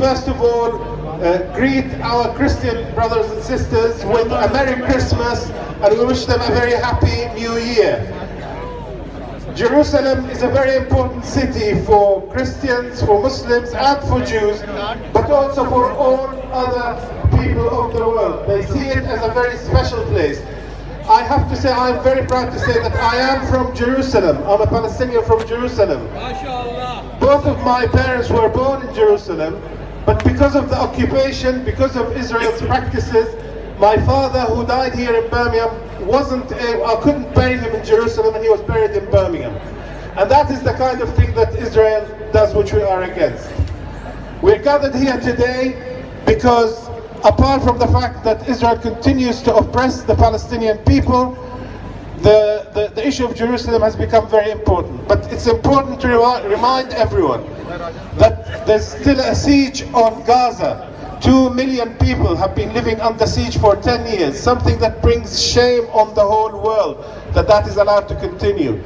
first of all greet our Christian brothers and sisters with a Merry Christmas, and we wish them a very happy New Year. Jerusalem is a very important city for Christians, for Muslims and for Jews, but also for all other people of the world. They see it as a very special place. I have to say, I'm very proud to say that I am from Jerusalem. I'm a Palestinian from Jerusalem. Both of my parents were born in Jerusalem, but because of the occupation, because of Israel's practices, my father, who died here in Birmingham, I couldn't bury him in Jerusalem, and he was buried in Birmingham. And that is the kind of thing that Israel does, which we are against. We're gathered here today because, apart from the fact that Israel continues to oppress the Palestinian people, the issue of Jerusalem has become very important. But it's important to remind everyone that there's still a siege on Gaza. 2 million people have been living under siege for 10 years, something that brings shame on the whole world that is allowed to continue.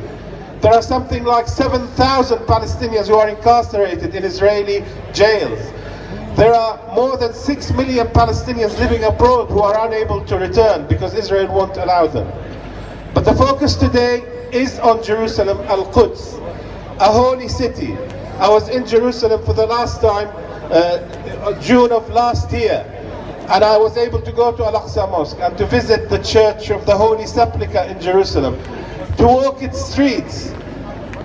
There are something like 7,000 Palestinians who are incarcerated in Israeli jails. There are more than 6 million Palestinians living abroad who are unable to return because Israel won't allow them. But the focus today is on Jerusalem, Al-Quds, a holy city. I was in Jerusalem for the last time, June of last year, and I was able to go to Al-Aqsa Mosque and to visit the Church of the Holy Sepulchre in Jerusalem, to walk its streets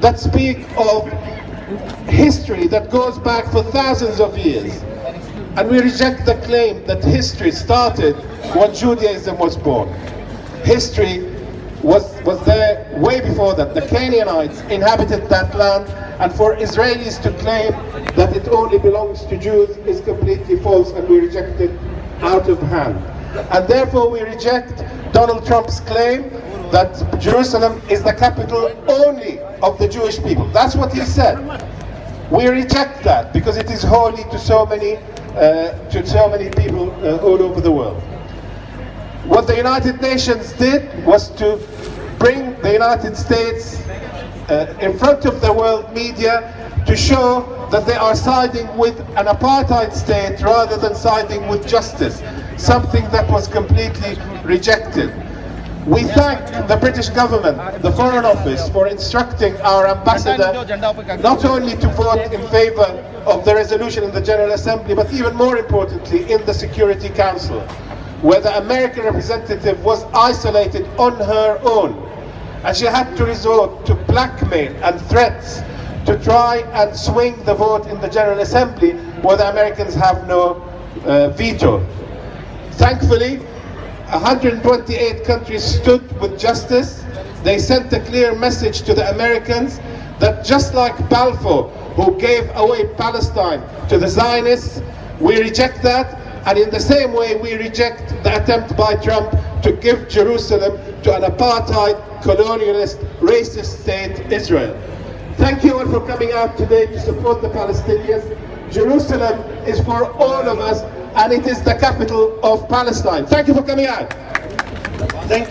that speak of history that goes back for thousands of years. And we reject the claim that history started when Judaism was born. History was there way before that. The Canaanites inhabited that land, and for Israelis to claim that it only belongs to Jews is completely false, and we reject it out of hand. And therefore we reject Donald Trump's claim that Jerusalem is the capital only of the Jewish people. That's what he said. We reject that because it is holy to so many people all over the world. What the United Nations did was to bring the United States in front of the world media to show that they are siding with an apartheid state rather than siding with justice, something that was completely rejected. We thank the British government, the Foreign Office, for instructing our ambassador not only to vote in favor of the resolution in the General Assembly, but even more importantly in the Security Council, where the American representative was isolated on her own, and she had to resort to blackmail and threats to try and swing the vote in the General Assembly, where the Americans have no veto. Thankfully, 128 countries stood with justice. They sent a clear message to the Americans that just like Balfour, who gave away Palestine to the Zionists, we reject that. And in the same way, we reject the attempt by Trump to give Jerusalem to an apartheid, colonialist, racist state, Israel. Thank you all for coming out today to support the Palestinians. Jerusalem is for all of us, and it is the capital of Palestine. Thank you for coming out. Thank you.